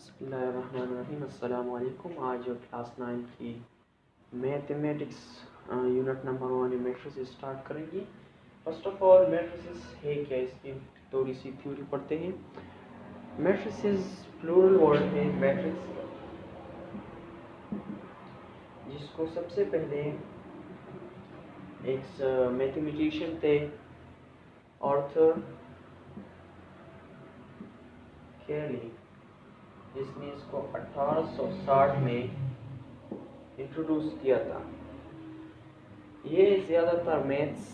बिस्मिल्लाहिर्रहमानिर्रहीम। अस्सलाम वालेकुम। आज क्लास 9 की mathematics unit number 1 matrices start करेंगे। फर्स्ट ऑफ ऑल मैट्रिसेस है क्या, इसकी थोड़ी सी थ्योरी पढ़ते हैं। मैट्रिसेस प्लूरल वर्ड है मैट्रिक्स, जिसको सबसे पहले एक मैथमेटिशियन थे आर्थर कैली, जिसने इसको 1860 में इंट्रोड्यूस किया था। ये ज़्यादातर maths,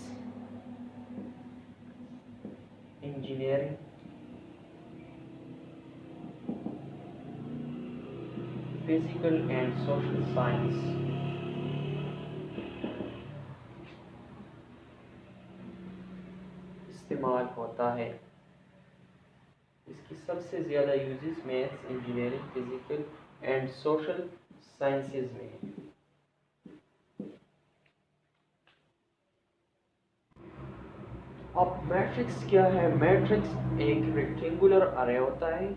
engineering, physical and social science इस्तेमाल होता है। इसकी सबसे ज़्यादा uses maths, engineering, physical and social sciences में है। अब मैट्रिक्स क्या है? मैट्रिक्स एक रेक्टेंगुलर अरे होता है,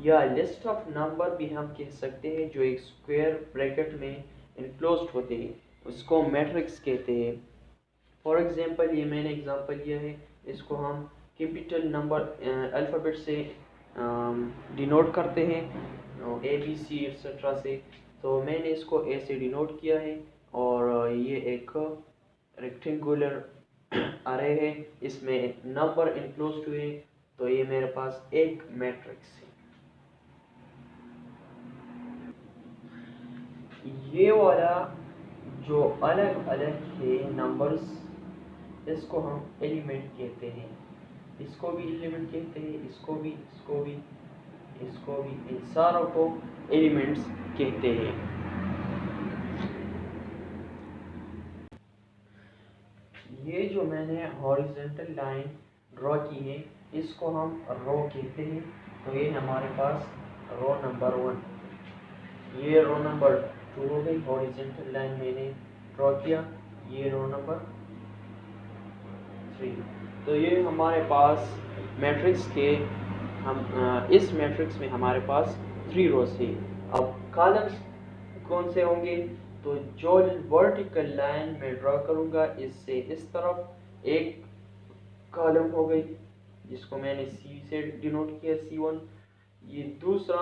या लिस्ट ऑफ नंबर भी हम कह सकते हैं, जो एक स्क्वायर ब्रैकेट में इनक्लोज्ड होते हैं, उसको मैट्रिक्स कहते हैं। फॉर एग्जांपल, ये मैंने एग्जांपल लिया है, इसको हम कैपिटल नंबर अल्फ़ाबेट से डिनोट करते हैं, ए बी सी एक्सेट्रा से। तो मैंने इसको ए से डिनोट किया है, और ये एक रेक्टेंगुलर अरे है, इसमें नंबर इनक्लोज्ड हुए, तो ये मेरे पास एक मैट्रिक्स है। ये वाला जो अलग अलग है नंबर्स, इसको हम एलिमेंट कहते हैं। इसको भी एलिमेंट कहते हैं, इसको भी, इसको भी, इसको भी, इन सारों को एलिमेंट्स कहते हैं। ये जो मैंने हॉरिजॉन्टल लाइन ड्रॉ की है, इसको हम रो कहते हैं। तो ये हमारे पास रो नंबर 1, ये रो नंबर 2 हो गई। हॉरिजॉन्टल लाइन मैंने ड्रॉ किया, ये रो नंबर 3। तो ये हमारे पास मैट्रिक्स के इस मैट्रिक्स में हमारे पास 3 रोज है। अब कॉलम्स कौन से होंगे? तो जो वर्टिकल लाइन में ड्रॉ करूंगा, इससे इस तरफ एक कॉलम हो गई, जिसको मैंने सी से डिनोट किया, C1। ये दूसरा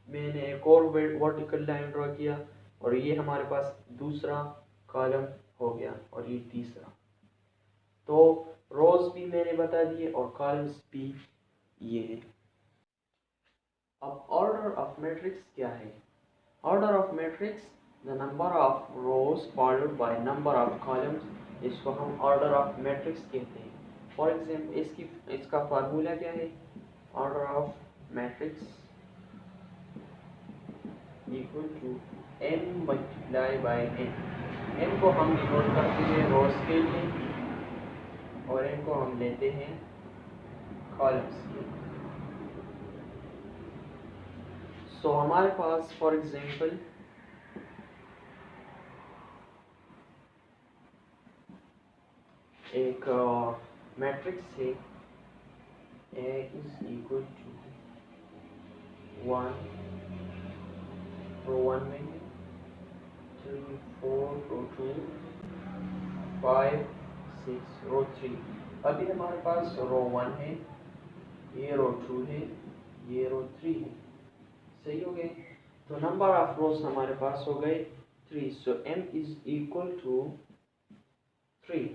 मैंने एक और वर्टिकल लाइन ड्रॉ किया, और ये हमारे पास दूसरा कॉलम हो गया, और ये तीसरा। तो रोज भी मैंने बता दिए और कॉलम्स भी ये है। अब ऑर्डर ऑफ मैट्रिक्स क्या है? Order of matrix, the number of rose followed by number of columns, इसको हम ऑर्डर ऑफ मैट्रिक्स कहते हैं। फॉर एग्जाम्पल, इसका फार्मूला क्या है? Order of matrix equal to n multiply by n। n को हम डिनोट करते हैं रोज के लिए, और n को हम लेते हैं कॉलम्स के। सो हमारे पास फॉर एग्जाम्पल एक मैट्रिक्स है, A इज इक्वल टू 1 रो 1 में है, 3 4 रो 2, 5 6 रो 3। अभी हमारे पास रो 1 है, ये रो 2 है, ये रो 3 है। सही हो गए? तो नंबर ऑफ रोज हमारे पास हो गए 3। सो m इज इक्वल टू 3।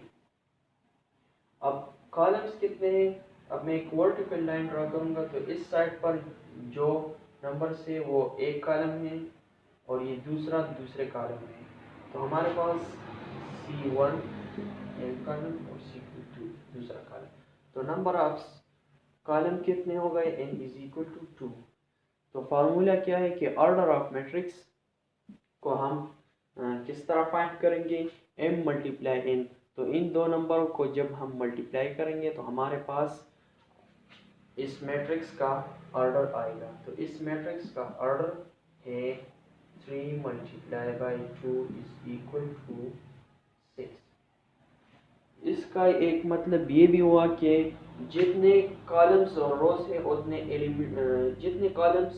अब कॉलम्स कितने हैं? अब मैं एक वर्टिकल लाइन ड्रॉ करूंगा, तो इस साइड पर जो नंबर है वो एक कॉलम है, और ये दूसरा दूसरे कॉलम में है। तो हमारे पास C1 एक कॉलम और C2 दूसरा कॉलम। तो नंबर ऑफ कॉलम कितने हो गए? n is equal to 2। तो फार्मूला क्या है कि ऑर्डर ऑफ मैट्रिक्स को हम किस तरह फाइंड करेंगे? m multiply n। तो इन दो नंबरों को जब हम मल्टीप्लाई करेंगे, तो हमारे पास इस मैट्रिक्स का ऑर्डर आएगा। तो इस मैट्रिक्स का ऑर्डर है 3 multiply by 2 is equal to 6। इसका एक मतलब ये भी हुआ कि जितने कॉलम्स और रोज है, उतने एलिमेंट, जितने कॉलम्स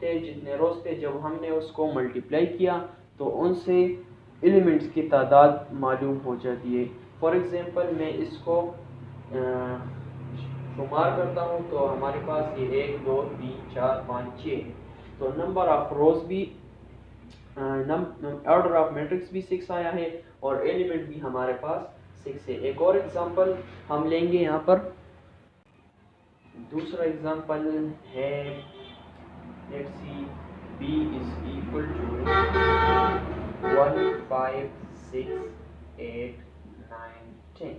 थे, जितने रोज थे, जब हमने उसको मल्टीप्लाई किया तो उनसे एलिमेंट्स की तादाद मालूम हो जाती है। फॉर एग्जांपल मैं इसको शुमार करता हूँ तो हमारे पास ये 1 2 3 4 5 6, तो नंबर ऑफ रोज भी ऑर्डर ऑफ मैट्रिक्स भी 6 आया है और एलिमेंट भी हमारे पास 6 है। एक और एग्जांपल हम लेंगे यहाँ पर। दूसरा एग्जांपल है, let's see b is equal to 1 5 6 8 9 10।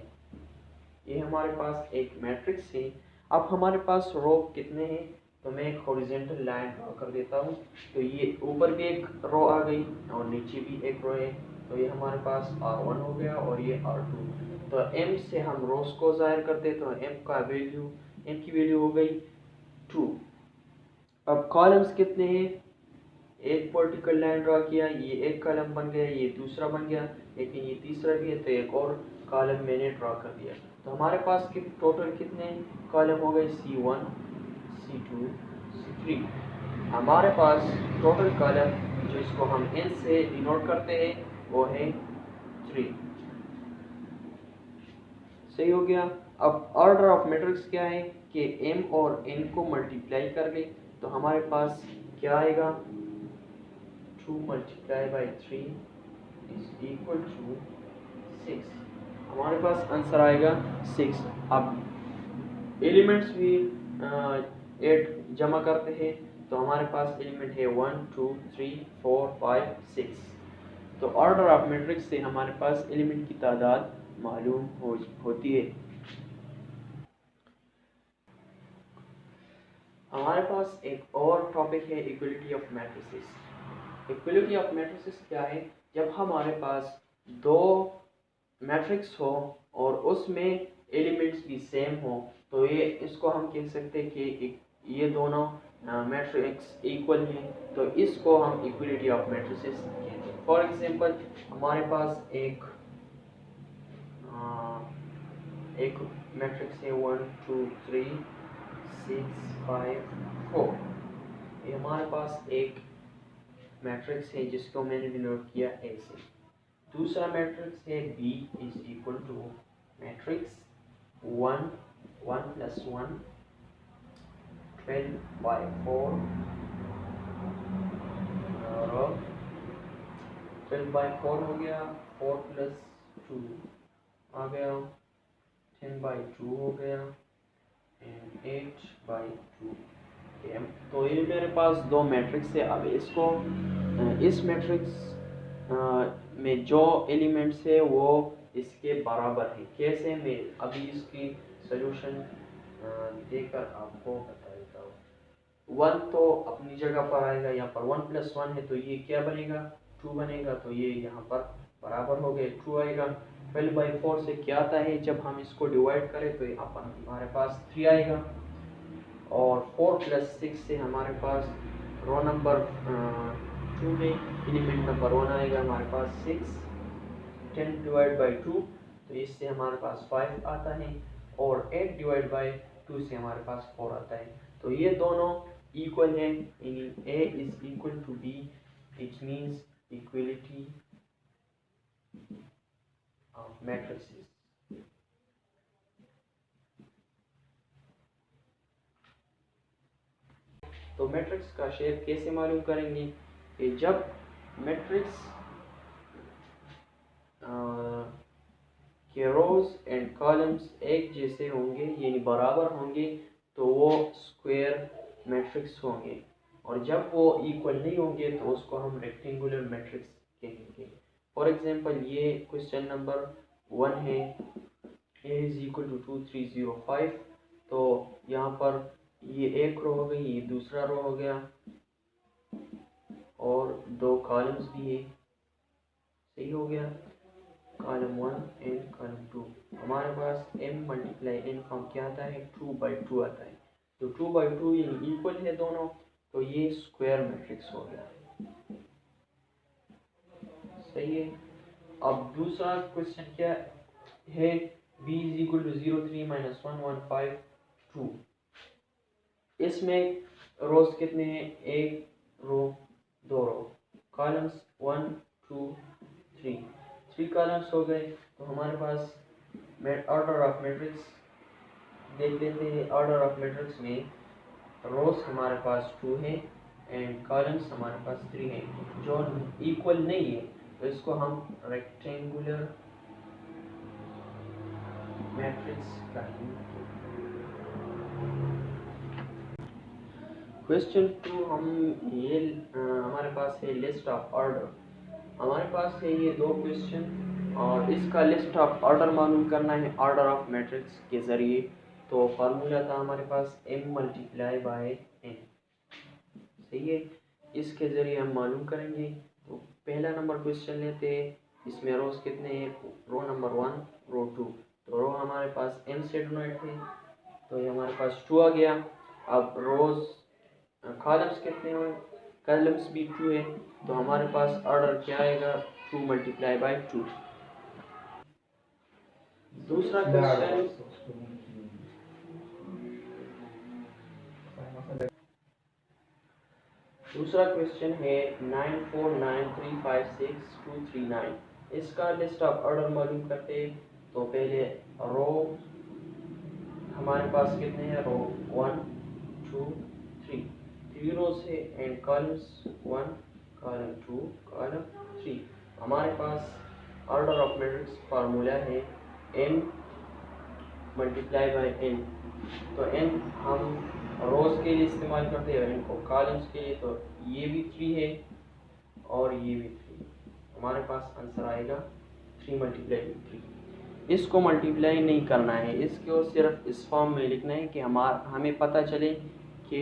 ये हमारे पास एक मैट्रिक्स है। अब हमारे पास रो कितने हैं, तो मैं एक हॉरिजॉन्टल लाइन ड्रॉ कर देता हूँ। तो ये ऊपर भी एक रो आ गई और नीचे भी एक रो है, तो ये हमारे पास R1 हो गया और ये R2। तो m से हम रोज को ज़ाहिर करते, तो m की वैल्यू हो गई 2। अब कॉलम्स कितने हैं, एक वर्टिकल लाइन ड्रॉ किया, ये एक कॉलम बन गया, ये दूसरा बन गया, लेकिन ये तीसरा भी है, तो एक और कॉलम मैंने ड्रॉ कर दिया। तो हमारे पास टोटल कितने कॉलम हो गए, C1 C2 C3। हमारे पास टोटल कॉलम जिसको हम n से डिनोट करते हैं वो है 3। सही हो गया। अब ऑर्डर ऑफ मैट्रिक्स क्या है कि m और n को मल्टीप्लाई कर ले, तो हमारे पास क्या आएगा, 2 multiplied by 3 is equal to 6। हमारे पास आंसर आएगा 6। अब एलिमेंट्स भी 8 जमा करते हैं, तो हमारे पास एलिमेंट है 1 2 3 4 5 6। तो ऑर्डर ऑफ मैट्रिक्स से हमारे पास एलिमेंट की तादाद मालूम होती है। हमारे पास एक और टॉपिक है equality of matrices. Equality of matrices क्या है, जब हमारे पास दो मैट्रिक्स हो और उसमें एलिमेंट्स भी सेम हो, तो ये इसको हम कह सकते हैं कि ये दोनों मैट्रिक्स इक्वल हैं, तो इसको हम इक्वलिटी ऑफ मैट्रिसेस कहते हैं। फॉर एग्जांपल हमारे पास एक मैट्रिक्स है 1 2 3 6 5 4। ये हमारे पास एक मैट्रिक्स है जिसको मैंने डिनोट किया A से। दूसरा मैट्रिक्स है B is equal to matrix 1 1 plus 1 12 by 4 और 12 by 4 हो गया, 4 प्लस 2 आ गया, 10 by 2 हो गया एंड 8 by 2। तो ये मेरे पास दो मैट्रिक्स है। अब इसको इस मैट्रिक्स में जो एलिमेंट्स है वो इसके बराबर है। कैसे, मैं अभी इसकी सॉल्यूशन देकर आपको बता देता हूँ। 1 तो अपनी जगह पर आएगा, यहाँ पर 1 प्लस 1 है तो ये क्या बनेगा, 2 बनेगा, तो ये यहाँ पर बराबर हो गए, 2 आएगा। 12 by 4 से क्या आता है, जब हम इसको डिवाइड करें तो यहाँ पर हमारे पास 3 आएगा। और 4 प्लस 6 से हमारे पास रो नंबर 2 में एलिमेंट नंबर 1 आएगा हमारे पास 6। 10 डिवाइड बाई 2 तो इससे हमारे पास 5 आता है, और 8 डिवाइड बाई 2 से हमारे पास 4 आता है। तो ये दोनों इक्वल है, A is equal to B, it means equality of matrices. तो मैट्रिक्स का शेप कैसे मालूम करेंगे कि जब मैट्रिक्स के रोज एंड कॉलम्स एक जैसे होंगे यानी बराबर होंगे तो वो स्क्वायर मैट्रिक्स होंगे, और जब वो इक्वल नहीं होंगे तो उसको हम रेक्टेंगुलर मैट्रिक्स कहेंगे। फॉर एग्जांपल ये क्वेश्चन नंबर 1 है, A इज इक्वल टू 2 3 0 5। तो यहाँ पर ये एक रो हो गई, ये दूसरा रो हो गया, और दो कॉलम्स भी है। सही हो गया, कॉलम 1 एंड कॉलम 2। हमारे पास m मल्टीप्लाई n फॉर्म क्या आता है, 2 by 2 आता है। तो 2 by 2 ये इक्वल है दोनों, तो ये स्क्वायर मैट्रिक्स हो गया। सही है। अब दूसरा क्वेश्चन क्या है, b is equal to 0 3 minus 1 1 5 2। इसमें रोज कितने हैं, 1 रो 2 रो, कॉलम्स 1 2 3 कॉलम्स हो गए। तो हमारे पास ऑर्डर ऑफ मैट्रिक्स देख लेते हैं। ऑर्डर ऑफ मैट्रिक्स में रोज हमारे पास 2 है एंड कॉलम्स हमारे पास 3 है, जो इक्वल नहीं है, तो इसको हम रेक्टेंगुलर मैट्रिक्स कहेंगे। क्वेश्चन 2 हम ये हमारे पास है लिस्ट ऑफ ऑर्डर। हमारे पास है ये 2 क्वेश्चन और इसका लिस्ट ऑफ ऑर्डर मालूम करना है ऑर्डर ऑफ मैट्रिक्स के ज़रिए। तो फार्मूला था हमारे पास m मल्टीप्लाई बाय n, सही है। इसके ज़रिए हम मालूम करेंगे। तो पहला नंबर क्वेश्चन लेते हैं। इसमें रोज कितने हैं? रो नंबर 1 रो 2। तो रो हमारे पास n से डिनोट है, तो ये हमारे पास 2 आ गया। अब रोज कॉलम्स कितने हैं? कॉलम्स भी 2 है, तो हमारे पास ऑर्डर क्या आएगा? 2 मल्टीप्लाई बाय 2। दूसरा क्वेश्चन है 949356 इसका लिस्ट ऑफ ऑर्डर मालूम करते हैं। तो पहले रो हमारे पास कितने हैं? रो 1 2 3 रोज है एंड कॉलम्स 1 कॉलम 2 कॉलम 3। हमारे पास ऑर्डर ऑफ मैट्रिक्स फार्मूला है n मल्टीप्लाई बाय n। तो n हम रोज के लिए इस्तेमाल करते हैं, n को कॉलम्स के लिए। तो ये भी 3 है और ये भी 3, हमारे पास आंसर आएगा 3 मल्टीप्लाई बाय 3। इसको मल्टीप्लाई नहीं करना है, इसको सिर्फ इस फॉर्म में लिखना है कि हमें पता चले कि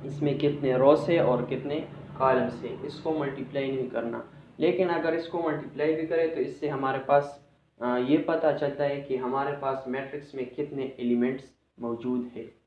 इसमें कितने रोस है और कितने कॉलम्स है। इसको मल्टीप्लाई नहीं करना, लेकिन अगर इसको मल्टीप्लाई भी करें तो इससे हमारे पास ये पता चलता है कि हमारे पास मैट्रिक्स में कितने एलिमेंट्स मौजूद है।